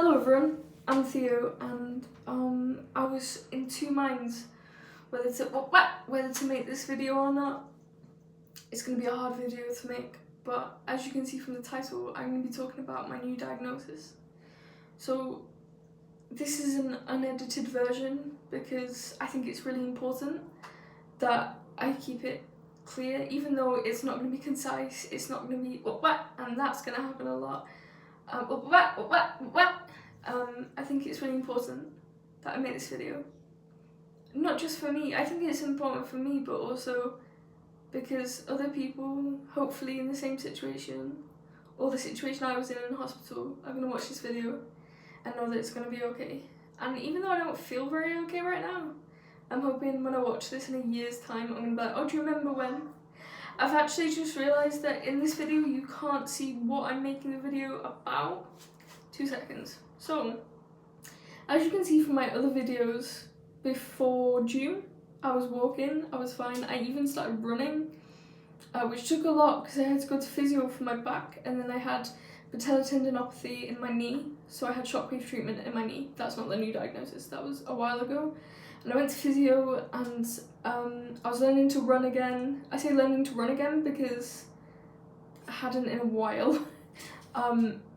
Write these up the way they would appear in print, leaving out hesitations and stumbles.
Hello everyone, I'm Theo, and I was in two minds whether to make this video or not. It's going to be a hard video to make, but as you can see from the title, I'm going to be talking about my new diagnosis. So this is an unedited version because I think it's really important that I keep it clear, even though it's not going to be concise. It's not going to be and that's going to happen a lot. I think it's really important that I make this video. Not just for me, I think it's important for me, but also because other people, hopefully in the same situation, or the situation I was in hospital, are going to watch this video and know that it's going to be okay. And even though I don't feel very okay right now, I'm hoping when I watch this in a year's time, I'm going to be like, oh, do you remember when? I've actually just realised that in this video you can't see what I'm making the video about. 2 seconds. So, as you can see from my other videos, before June, I was walking, I was fine. I even started running, which took a lot because I had to go to physio for my back, and then I had patellar tendinopathy in my knee, so I had shockwave treatment in my knee. That's not the new diagnosis, that was a while ago. And I went to physio, and I was learning to run again. I say learning to run again because I hadn't in a while,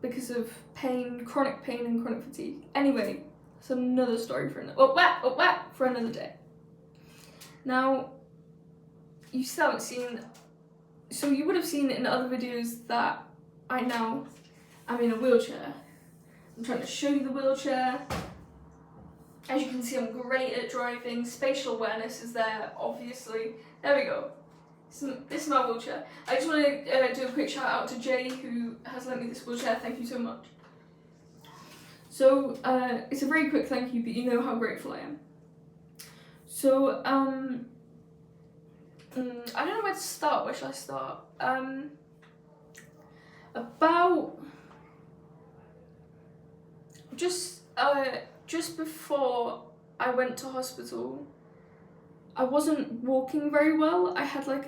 because of pain, chronic pain and chronic fatigue. Anyway, it's another story for another day. Now, you still haven't seen, so you would have seen in other videos that I now am in a wheelchair. I'm trying to show you the wheelchair. As you can see, I'm great at driving. Spatial awareness is there, obviously. There we go. This is my wheelchair. I just want to do a quick shout out to Jay, who has lent me this wheelchair. Thank you so much. So, it's a very quick thank you, but you know how grateful I am. So, I don't know where to start. Where should I start? About just before I went to hospital, I wasn't walking very well. I had I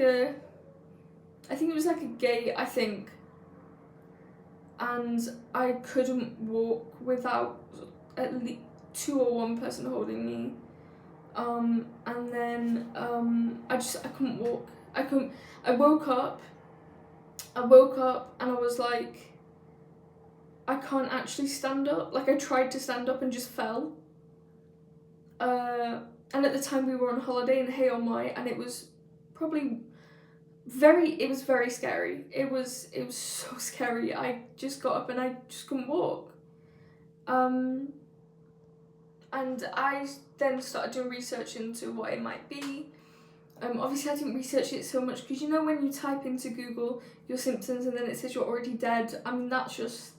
think it was like a gait, and I couldn't walk without at least 2 or 1 person holding me. And then I couldn't walk. I woke up and I was like, I can't actually stand up. Like, I tried to stand up and just fell. And at the time we were on holiday in Hay-on-Wye, and it was probably very scary. It was so scary. I just got up and I just couldn't walk. And I then started doing research into what it might be. Obviously I didn't research it so much because you know when you type into Google your symptoms and then it says you're already dead. I mean, that's just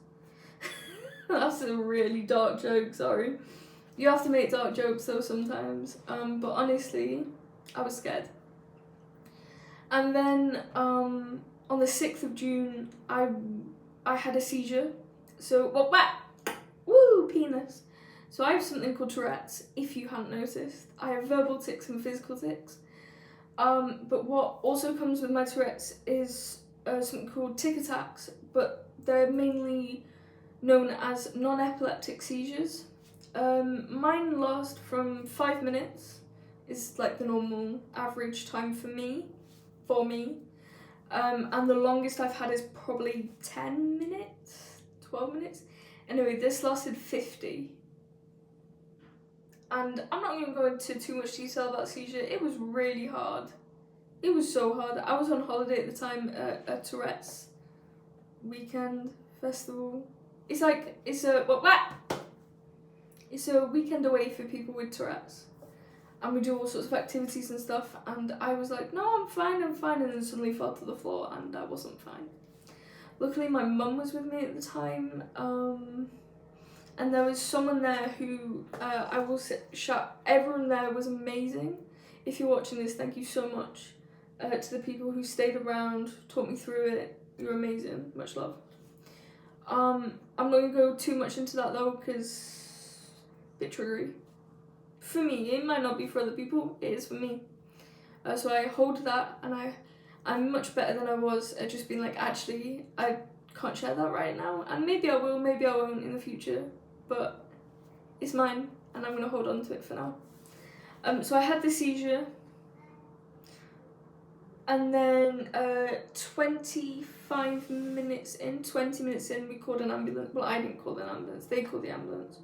that's a really dark joke, sorry. You have to make dark jokes though sometimes. But honestly, I was scared. And then on the 6th of June, I had a seizure. So, woo, penis. So I have something called Tourette's, if you hadn't noticed. I have verbal tics and physical tics. But what also comes with my Tourette's is something called tic attacks, but they're mainly known as non-epileptic seizures. Mine last from 5 minutes, is like the normal average time for me. And the longest I've had is probably 10 minutes, 12 minutes. Anyway, this lasted 50. And I'm not going to go into too much detail about seizure. It was really hard. It was so hard. I was on holiday at the time at a Tourette's weekend festival. It's a weekend away for people with Tourette's. And we do all sorts of activities and stuff. And I was like, no, I'm fine. And then suddenly fell to the floor and I wasn't fine. Luckily, my mum was with me at the time. And there was someone there who, I will shout, everyone there was amazing. If you're watching this, thank you so much to the people who stayed around, taught me through it. You're amazing. Much love. I'm not going to go too much into that though, because a bit triggery. For me, it might not be for other people, it is for me. So I hold that, and I'm much better than I was at just being like, actually, I can't share that right now. And maybe I will, maybe I won't in the future. but it's mine, and I'm going to hold on to it for now. So I had the seizure, and then 20 minutes in, we called an ambulance. Well, I didn't call an ambulance, they called the ambulance.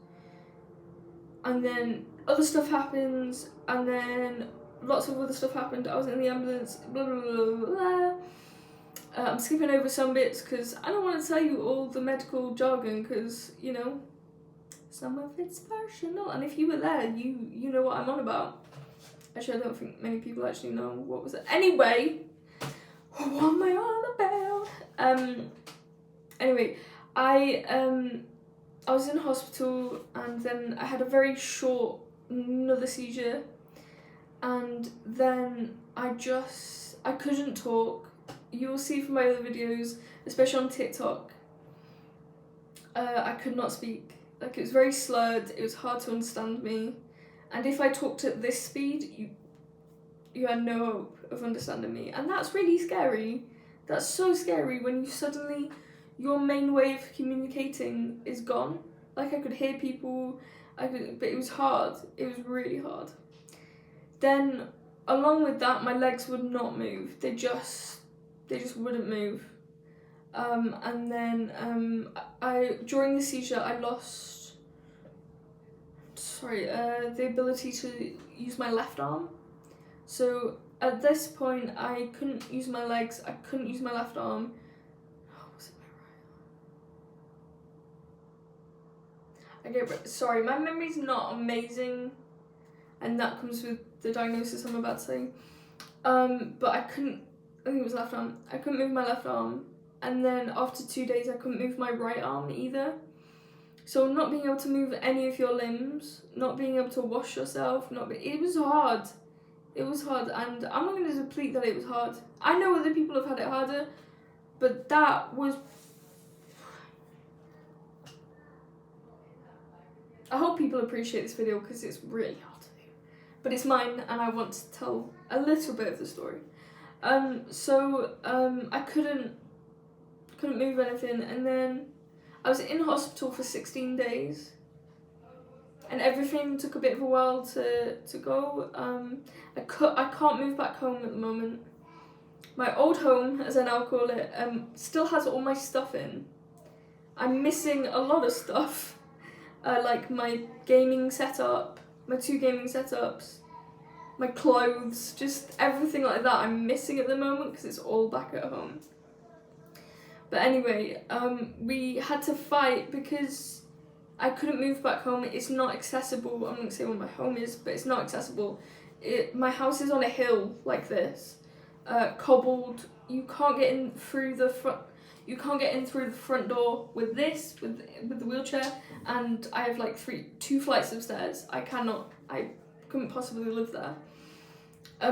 And then other stuff happens, and then lots of other stuff happened. I was in the ambulance, blah, blah, blah, blah, blah. I'm skipping over some bits because I don't want to tell you all the medical jargon because, you know, some of it's personal. And if you were there, you know what I'm on about. Actually, I don't think many people actually know what was it. Anyway, what am I on about? Anyway, I was in hospital, and then I had a very short another seizure, and then I couldn't talk. You'll see from my other videos, especially on TikTok, I could not speak. Like, it was very slurred, it was hard to understand me, and if I talked at this speed, you had no hope of understanding me, and that's really scary. That's so scary when you suddenly, your main way of communicating is gone. Like, I could hear people, but it was hard. It was really hard. Then, along with that, my legs would not move. They just wouldn't move. And then during the seizure, I lost, the ability to use my left arm. So at this point, I couldn't use my legs, I couldn't use my left arm. Oh, was it my right arm? Okay, sorry, my memory's not amazing, and that comes with the diagnosis I'm about to say. But I think it was left arm. I couldn't move my left arm, and then after 2 days, I couldn't move my right arm either. So not being able to move any of your limbs, not being able to wash yourself, it was hard. It was hard, and I'm not going to deplete that it was hard. I know other people have had it harder, but that was... I hope people appreciate this video because it's really hard to do. But it's mine, and I want to tell a little bit of the story. I couldn't move anything, and then I was in hospital for 16 days. And everything took a bit of a while to go. I can't move back home at the moment. My old home, as I now call it, still has all my stuff in. I'm missing a lot of stuff, like my gaming setup, my 2 gaming setups, my clothes, just everything like that I'm missing at the moment because it's all back at home. But anyway, we had to fight because I couldn't move back home. It's not accessible. I'm not going to say where my home is, but it's not accessible. My house is on a hill like this, cobbled. You can't get in through the front. You can't get in through the front door with the wheelchair. And I have like 2 flights of stairs. I couldn't possibly live there.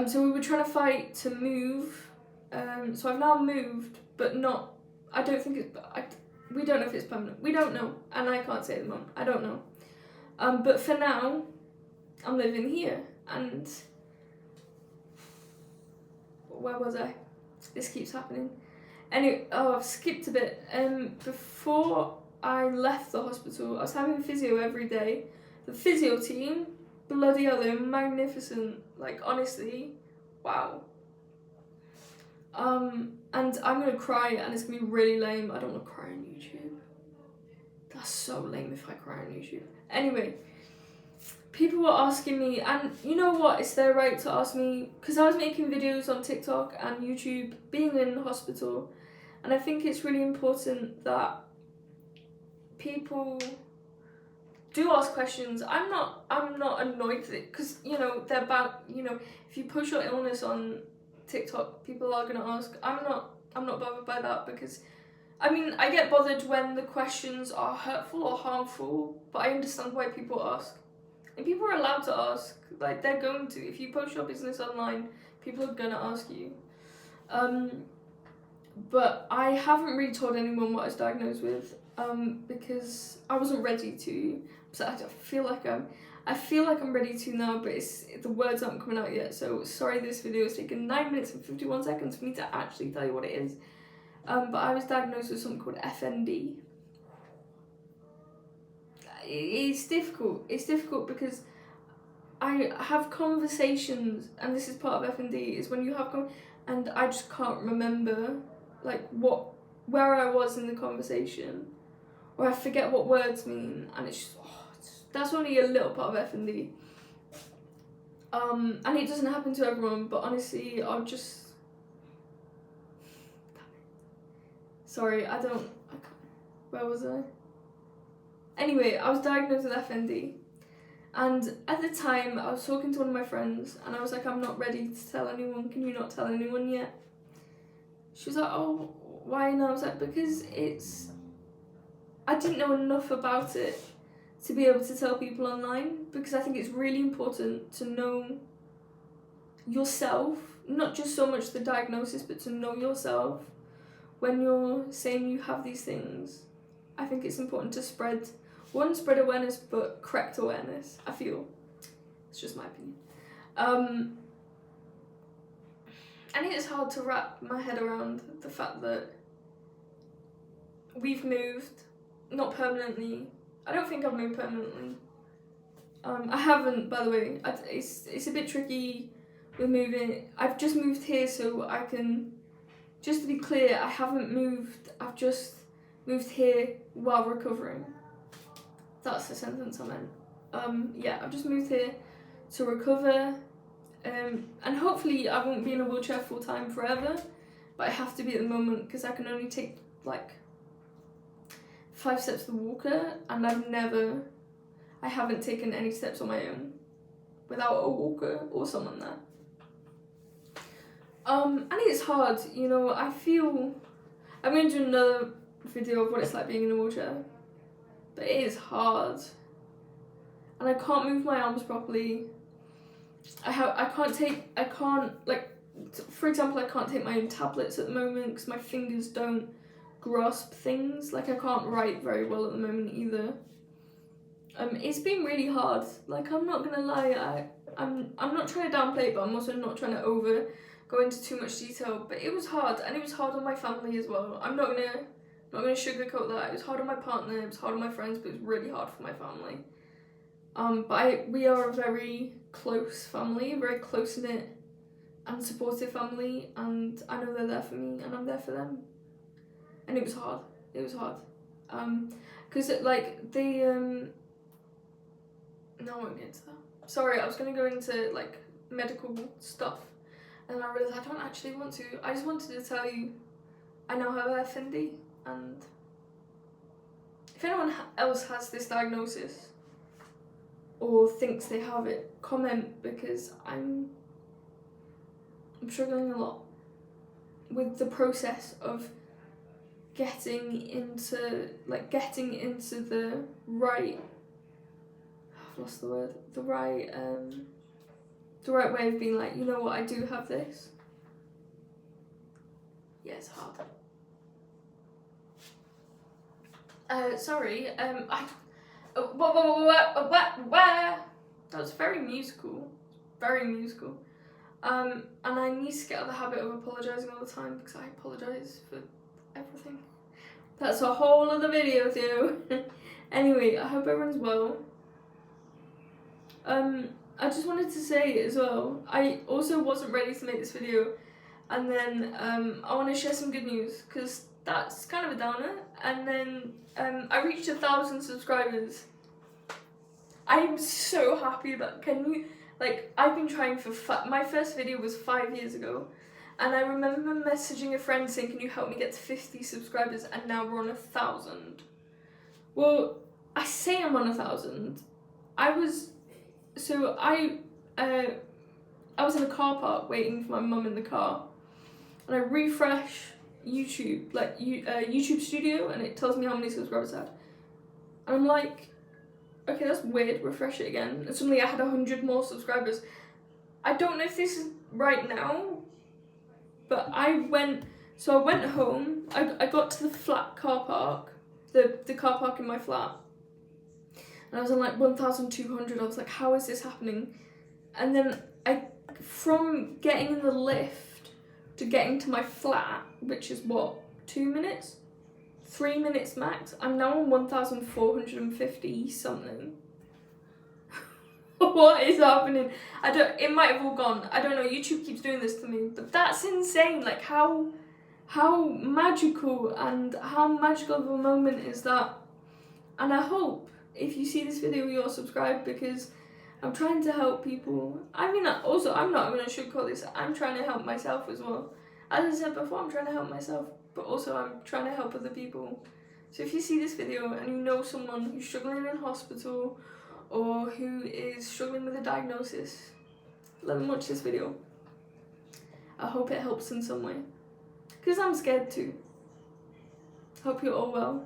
So we were trying to fight to move. So I've now moved, but not. I don't think it's. We don't know if it's permanent. We don't know, and I can't say at the moment. I don't know. But for now, I'm living here, and where was I? This keeps happening. Anyway, I've skipped a bit. Before I left the hospital, I was having physio every day. The physio team, bloody hell, they're magnificent. Like, honestly, wow. And I'm gonna cry, and it's gonna be really lame. I don't want to cry on YouTube. That's so lame if I cry on YouTube. Anyway, people were asking me, and you know what? It's their right to ask me, because I was making videos on TikTok and YouTube, being in hospital, and I think it's really important that people do ask questions. I'm not annoyed with it, because you know they're bad. You know, if you push your illness on TikTok, people are gonna ask. I'm not bothered by that, because I mean, I get bothered when the questions are hurtful or harmful, but I understand why people ask. And people are allowed to ask, like they're going to. If you post your business online, people are gonna ask you. But I haven't really told anyone what I was diagnosed with, because I wasn't ready to. So I feel like I'm ready to now, but the words aren't coming out yet. So sorry, this video has taken 9 minutes and 51 seconds for me to actually tell you what it is. But I was diagnosed with something called FND. it's difficult. It's difficult because I have conversations, and this is part of F&D, is when you have and I just can't remember like where I was in the conversation, or I forget what words mean, and it's just that's only a little part of F&D. And it doesn't happen to everyone, but honestly, I'll just. Sorry, I can't. Where was I? Anyway, I was diagnosed with FND, and at the time, I was talking to one of my friends, and I was like, I'm not ready to tell anyone, can you not tell anyone yet? She was like, oh, why? And I was like, because I didn't know enough about it to be able to tell people online, because I think it's really important to know yourself, not just so much the diagnosis, but to know yourself when you're saying you have these things. I think it's important to spread awareness, but correct awareness, I feel. It's just my opinion. And it is hard to wrap my head around the fact that we've moved, not permanently. I don't think I've moved permanently. I haven't, by the way. It's a bit tricky with moving. I've just moved here, so I can, just to be clear, I haven't moved. I've just moved here while recovering. That's the sentence I meant. Yeah, I've just moved here to recover, and hopefully I won't be in a wheelchair full time forever, but I have to be at the moment because I can only take like 5 steps to the walker, and I haven't taken any steps on my own without a walker or someone there. And it's hard, you know. I feel I'm going to do another video of what it's like being in a wheelchair, but it is hard, and I can't move my arms properly. For example, I can't take my own tablets at the moment because my fingers don't grasp things. Like, I can't write very well at the moment either. It's been really hard. Like, I'm not gonna lie, I'm not trying to downplay it, but I'm also not trying to go into too much detail. But it was hard, and it was hard on my family as well. I'm not gonna sugarcoat that. It was hard on my partner, it was hard on my friends, but it was really hard for my family. But we are a very close family, a very close-knit and supportive family, and I know they're there for me, and I'm there for them. And it was hard. Because like they no, I won't get into that. Sorry, I was gonna go into like medical stuff, and I realised I don't actually want to. I just wanted to tell you I now have FND, and if anyone else has this diagnosis or thinks they have it, comment, because I'm struggling a lot with the process of getting into the right, I've lost the word, the right way of being like, you know what, I do have this. Yeah, it's hard. Sorry, that was very musical. And I need to get out of the habit of apologising all the time, because I apologise for everything. That's a whole other video too. Anyway, I hope everyone's well. I just wanted to say as well, I also wasn't ready to make this video, and then I want to share some good news, because that's kind of a downer. And then I reached 1,000 subscribers. I'm so happy about. I've been trying for my first video was 5 years ago, and I remember messaging a friend saying, can you help me get to 50 subscribers, and now we're on 1,000. Well, I say I'm on 1,000. I was in a car park waiting for my mum in the car, and I refresh YouTube, YouTube Studio, and it tells me how many subscribers I had. And I'm like, okay, that's weird, refresh it again. And suddenly I had 100 more subscribers. I don't know if this is right now, but I went home, I got to the flat car park, the car park in my flat, and I was on like 1,200. I was like, how is this happening? And then from getting in the lift to getting to my flat, which is what, 2 minutes? 3 minutes max. I'm now on 1,450 something. What is happening? It might have all gone. I don't know, YouTube keeps doing this to me. But that's insane. Like how magical and how magical of a moment is that? And I hope if you see this video you're subscribed, because I'm trying to help people. I mean, also, I'm not going to sugarcoat this. I'm trying to help myself as well. As I said before, I'm trying to help myself, but also I'm trying to help other people. So if you see this video and you know someone who's struggling in hospital or who is struggling with a diagnosis, let them watch this video. I hope it helps in some way. Because I'm scared too. Hope you're all well.